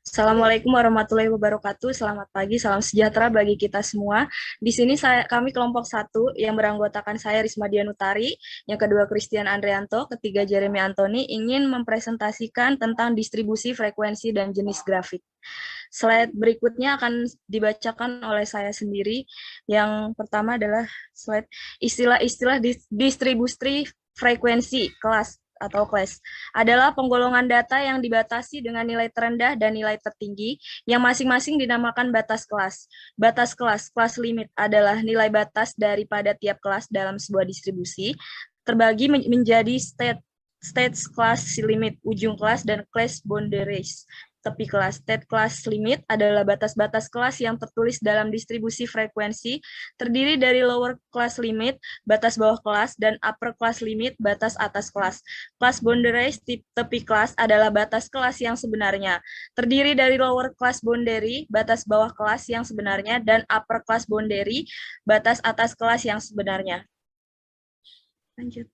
Assalamualaikum warahmatullahi wabarakatuh. Selamat pagi, salam sejahtera bagi kita semua. Di sini kami kelompok 1 yang beranggotakan saya Risma Dianutari, yang kedua Christian Andrianto, ketiga Jeremy Antoni ingin mempresentasikan tentang distribusi frekuensi dan jenis grafik. Slide berikutnya akan dibacakan oleh saya sendiri. Yang pertama adalah slide istilah-istilah distribusi frekuensi kelas atau class adalah penggolongan data yang dibatasi dengan nilai terendah dan nilai tertinggi yang masing-masing dinamakan batas kelas. Batas kelas, class limit adalah nilai batas daripada tiap kelas dalam sebuah distribusi, terbagi menjadi stage class limit, ujung kelas, dan class boundaries, tepi kelas. State class limit adalah batas-batas kelas yang tertulis dalam distribusi frekuensi, terdiri dari lower class limit, batas bawah kelas, dan upper class limit, batas atas kelas. Class boundaries, tepi kelas, adalah batas kelas yang sebenarnya, terdiri dari lower class boundary, batas bawah kelas yang sebenarnya, dan upper class boundary, batas atas kelas yang sebenarnya. Lanjut.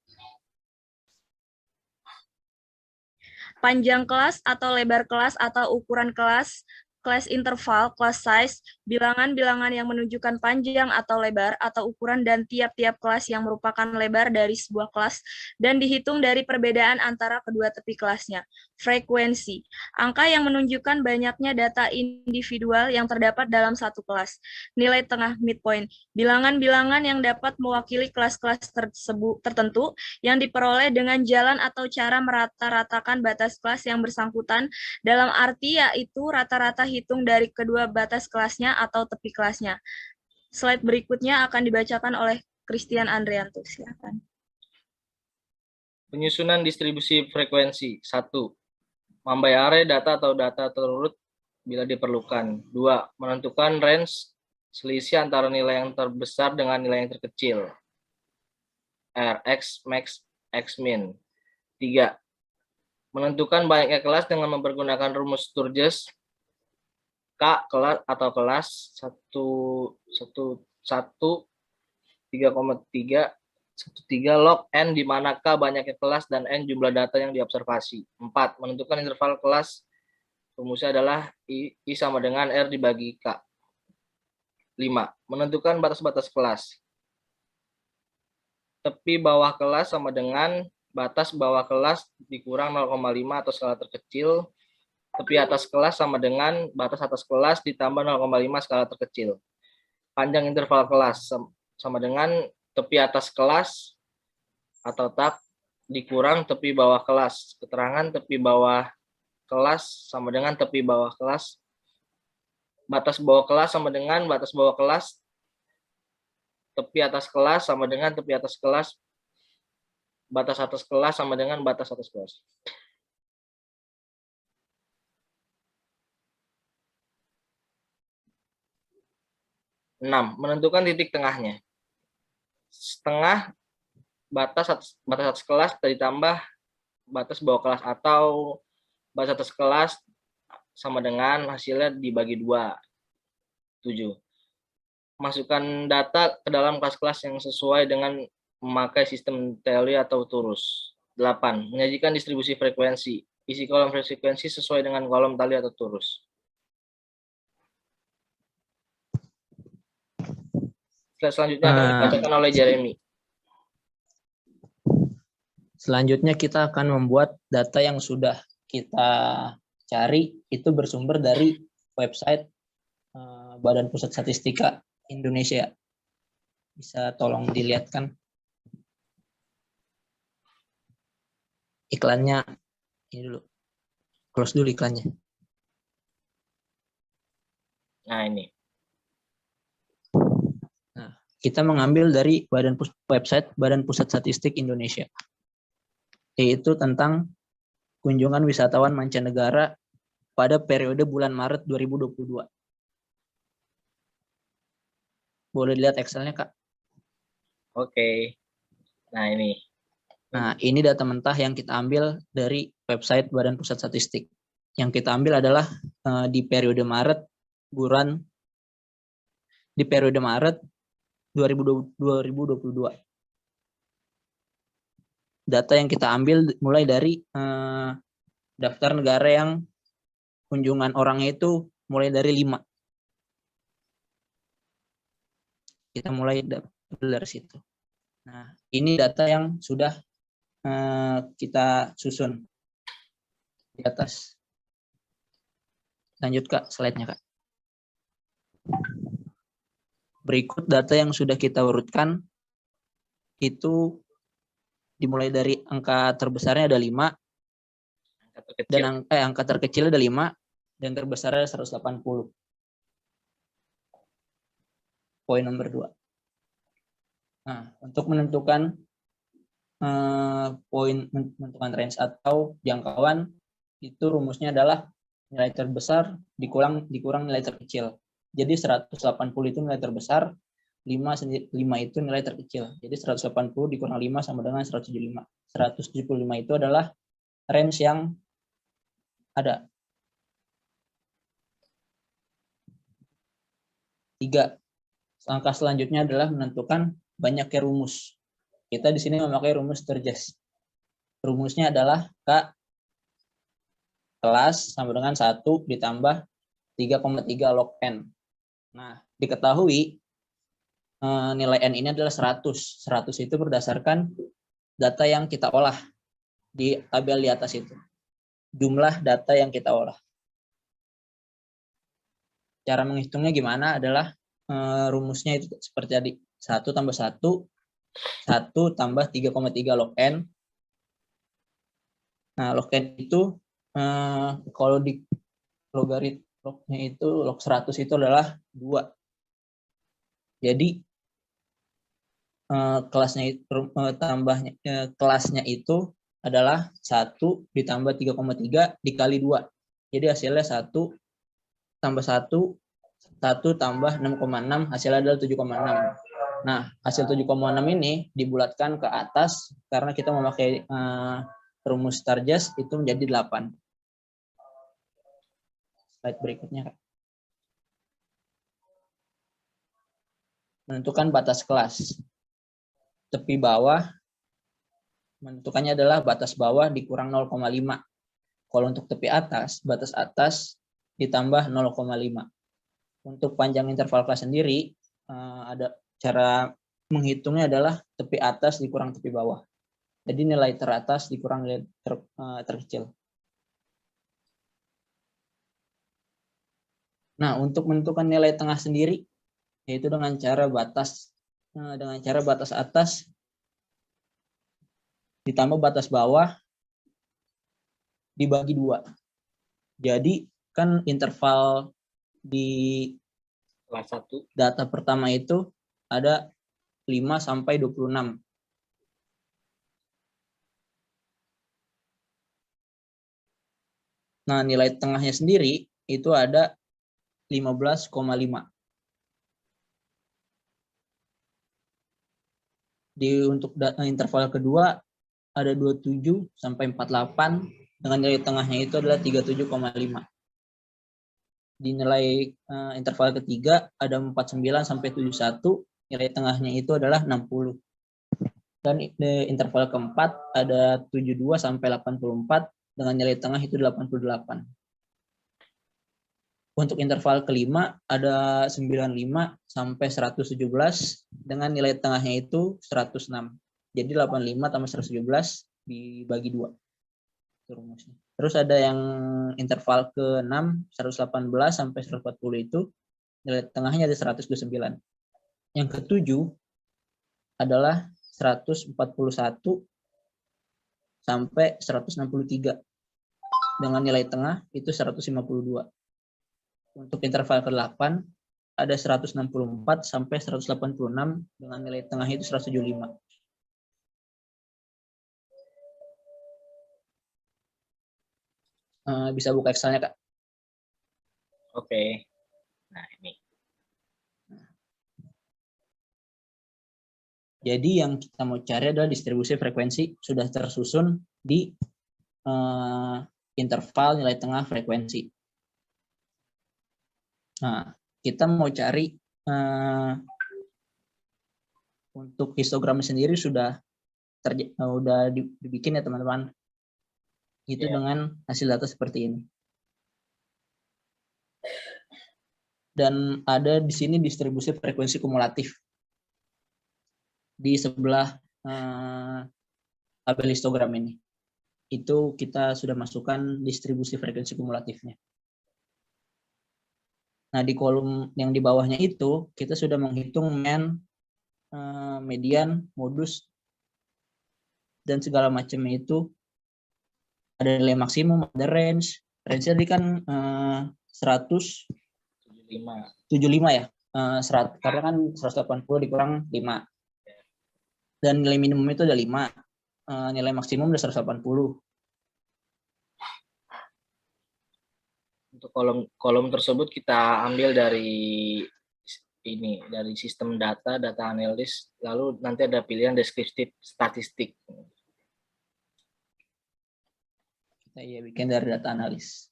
Panjang kelas atau lebar kelas atau ukuran kelas, class interval, class size, bilangan-bilangan yang menunjukkan panjang atau lebar atau ukuran dan tiap-tiap kelas yang merupakan lebar dari sebuah kelas dan dihitung dari perbedaan antara kedua tepi kelasnya. Frekuensi, angka yang menunjukkan banyaknya data individual yang terdapat dalam satu kelas. Nilai tengah midpoint, bilangan-bilangan yang dapat mewakili kelas-kelas tertentu yang diperoleh dengan jalan atau cara merata-ratakan batas kelas yang bersangkutan, dalam arti yaitu rata-rata hitung dari kedua batas kelasnya atau tepi kelasnya. Slide berikutnya akan dibacakan oleh Christian Andrianto. Silakan. Penyusunan distribusi frekuensi. 1. Membayari data atau data terurut bila diperlukan. 2. Menentukan range selisih antara nilai yang terbesar dengan nilai yang terkecil. R, X max, X min. 3. Menentukan banyaknya kelas dengan mempergunakan rumus Sturges. K kelas atau kelas 3,3 log N di mana K banyaknya kelas dan N jumlah data yang diobservasi. 4. Menentukan interval kelas. Rumusnya adalah I sama dengan R dibagi K. 5. Menentukan batas-batas kelas. Tepi bawah kelas sama dengan batas bawah kelas dikurang 0,5 atau skala terkecil. Tepi atas kelas sama dengan batas atas kelas ditambah 0,5 skala terkecil. Panjang interval kelas sama dengan tepi atas kelas atau tak dikurang tepi bawah kelas. Keterangan tepi bawah kelas sama dengan tepi bawah kelas. Batas bawah kelas sama dengan batas bawah kelas. Tepi atas kelas sama dengan tepi atas kelas. Batas atas kelas sama dengan batas atas kelas. Menentukan titik tengahnya. Setengah batas atas kelas ditambah batas bawah kelas atau batas atas kelas sama dengan hasilnya dibagi 2. 7. Masukkan data ke dalam kelas-kelas yang sesuai dengan memakai sistem Taylor atau Torus. 8. Menyajikan distribusi frekuensi. Isi kolom frekuensi sesuai dengan kolom tali atau Torus. Selanjutnya akan dibacakan oleh Jeremy. Selanjutnya kita akan membuat data yang sudah kita cari itu bersumber dari website Badan Pusat Statistika Indonesia. Bisa tolong dilihatkan iklannya ini dulu. Close dulu iklannya. Nah, ini. Nah, kita mengambil dari website Badan Pusat Statistik Indonesia. Yaitu tentang kunjungan wisatawan mancanegara pada periode bulan Maret 2022. Boleh dilihat Excel-nya, Kak? Oke. Nah, ini. Nah, ini data mentah yang kita ambil dari website Badan Pusat Statistik. Yang kita ambil adalah di periode Maret 2022. Data yang kita ambil mulai dari daftar negara yang kunjungan orangnya itu mulai dari 5. Kita mulai dari situ. Nah, ini data yang sudah kita susun di atas. Lanjut Kak, slide-nya Kak. Berikut data yang sudah kita urutkan itu dimulai dari angka terbesarnya ada 5 Angka terkecil. dan angka terkecil ada 5 dan terbesarnya 180. Poin nomor 2. Nah, untuk menentukan menentukan range atau jangkauan itu rumusnya adalah nilai terbesar dikurang nilai terkecil. Jadi 180 itu nilai terbesar, 5 itu nilai terkecil. Jadi 180 dikurang 5 sama dengan 175. 175 itu adalah range yang ada. 3. Langkah selanjutnya adalah menentukan banyaknya rumus. Kita di sini memakai rumus Sturges. Rumusnya adalah K kelas sama dengan 1 ditambah 3,3 log N. Nah, diketahui nilai N ini adalah 100. 100 itu berdasarkan data yang kita olah di tabel di atas itu. Jumlah data yang kita olah. Cara menghitungnya gimana adalah rumusnya itu seperti tadi. 1 tambah 1, 1 tambah 3,3 log N. Nah, log N itu kalau di logaritmnya itu log 100 itu adalah 2. Jadi kelasnya itu adalah 1 ditambah 3,3 dikali 2. Jadi hasilnya 1 tambah 1 tambah 6,6 hasilnya adalah 7,6. Nah, hasil 7,6 ini dibulatkan ke atas karena kita memakai rumus Sturges itu menjadi 8. Slide berikutnya, Kak. Menentukan batas kelas. Tepi bawah menentukannya adalah batas bawah dikurang 0,5. Kalau untuk tepi atas, batas atas ditambah 0,5. Untuk panjang interval kelas sendiri, ada cara menghitungnya adalah tepi atas dikurang tepi bawah. Jadi nilai teratas dikurang nilai terkecil. Nah, untuk menentukan nilai tengah sendiri, yaitu dengan cara batas atas ditambah batas bawah dibagi 2. Jadi kan interval di Kelas 1. data pertama itu ada 5 sampai 26. Nah, nilai tengahnya sendiri itu ada 15,5. Untuk interval kedua ada 27 sampai 48 dengan nilai tengahnya itu adalah 37,5. Di nilai interval ketiga ada 49 sampai 71, nilai tengahnya itu adalah 60. Dan di interval keempat ada 72 sampai 84 dengan nilai tengah itu 88. Untuk interval kelima ada 95 sampai 117 dengan nilai tengahnya itu 106. Jadi 85 tambah 117 dibagi 2. Itu rumusnya. Terus ada yang interval ke-6 118 sampai 140 itu nilai tengahnya ada 129. Yang ke-7 adalah 141 sampai 163 dengan nilai tengah itu 152. Untuk interval ke-8 ada 164 sampai 186 dengan nilai tengah itu 175. Bisa buka Excel-nya, Kak. Oke. Nah, ini. Jadi yang kita mau cari adalah distribusi frekuensi sudah tersusun di interval nilai tengah frekuensi. Nah, kita mau cari untuk histogram sendiri sudah dibikin ya teman-teman. Itu Ya. dengan hasil data seperti ini. Dan ada di sini distribusi frekuensi kumulatif. Di sebelah tabel histogram ini. Itu kita sudah masukkan distribusi frekuensi kumulatifnya. Nah, di kolom yang di bawahnya itu, kita sudah menghitung mean, median, modus, dan segala macamnya itu. Ada nilai maksimum, ada range. Range tadi kan 175 ya. 100, karena kan 180 dikurang 5. Dan nilai minimum itu ada 5. Nilai maksimum ada 180. Untuk kolom tersebut kita ambil dari sistem data analis, lalu nanti ada pilihan deskriptif statistik. Kita bikin dari data analis.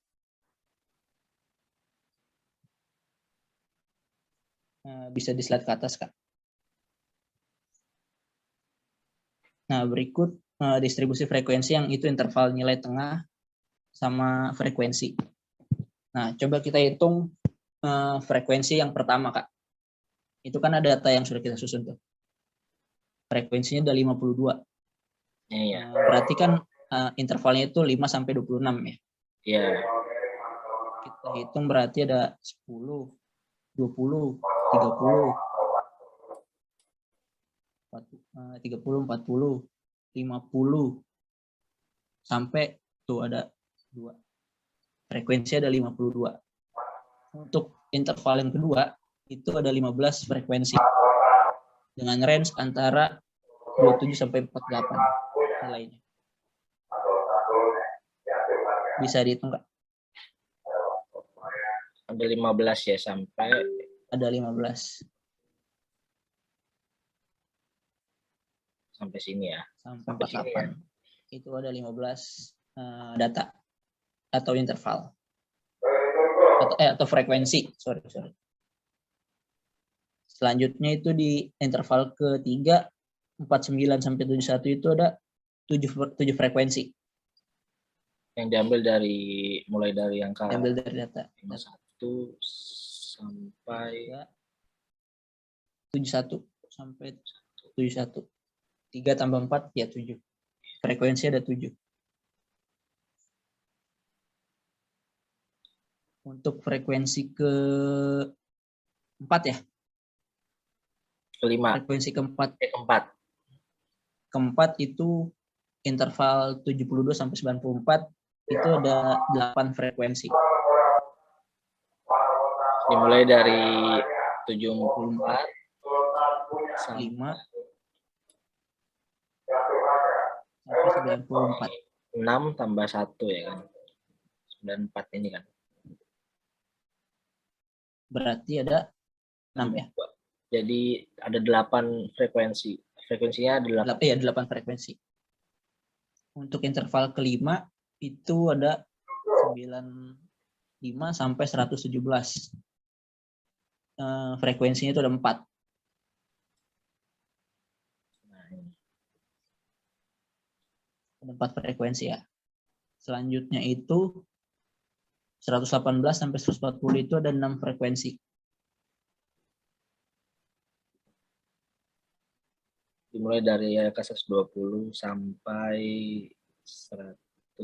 Bisa di slide ke atas, Kak. Nah, berikut distribusi frekuensi yang itu interval nilai tengah sama frekuensi. Nah, coba kita hitung frekuensi yang pertama, Kak. Itu kan ada data yang sudah kita susun tuh. Frekuensinya udah 52. Iya. Berarti kan intervalnya itu 5 sampai 26 ya. Iya. Kita hitung berarti ada 10, 20, 30, 40, 50, sampai tuh ada 2. Frekuensi ada 52. Untuk interval yang kedua itu ada 15 frekuensi dengan range antara 27 sampai 48 nilainya. Bisa dihitung, Kak? Ada 15 ya, sampai Ada 15. Sampai sini ya. Sampai 48. Itu ada 15 data atau interval. Atau frekuensi, sorry. Selanjutnya itu di interval ketiga 49 sampai 71 itu ada 7 frekuensi. Yang diambil mulai dari angka Diambil dari data. 51 sampai 71 sampai 71. 3 tambah 4 ya 7. Frekuensi ada 7. Untuk frekuensi keempat ya? kelima. Frekuensi keempat. Keempat itu interval 72 sampai 94 itu ada 8 frekuensi. Dimulai dari 74 5 sampai 94. 6 tambah 1 ya kan. 94 ini kan. Berarti ada 6 ya. Jadi ada 8 frekuensi. Frekuensinya ada 8. 8 frekuensi. Untuk interval kelima itu ada 95 sampai 117. Frekuensinya itu ada 4. Ada 4 frekuensi ya. Selanjutnya itu 118 sampai 140 itu ada 6 frekuensi. Dimulai dari angka 120 sampai 135.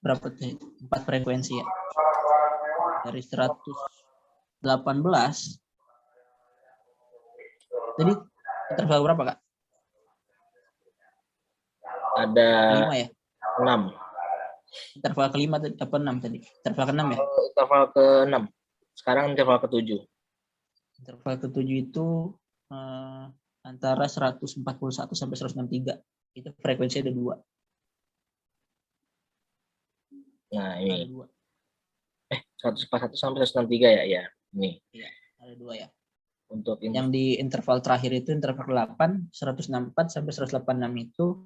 Berapa tuh? 4 frekuensi ya. Dari 118 jadi interval berapa, Kak? Ada 5 ya? 6. Interval kelima apa 6 tadi? Interval ke-6 ya? Interval ke-6. Sekarang interval ke-7. Interval ke-7 itu antara 141 sampai 163. Itu frekuensi ada 2. Nah, ini. Ada 2. 141 sampai 163 ya? Ya, ini. Iya, ada 2 ya. Untuk yang di interval terakhir itu interval 8, 164 sampai 186 itu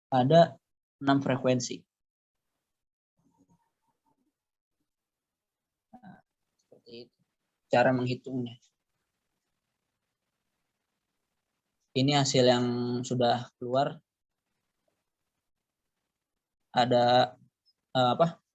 ada 6 frekuensi. Nah, seperti itu cara menghitungnya. Ini hasil yang sudah keluar ada apa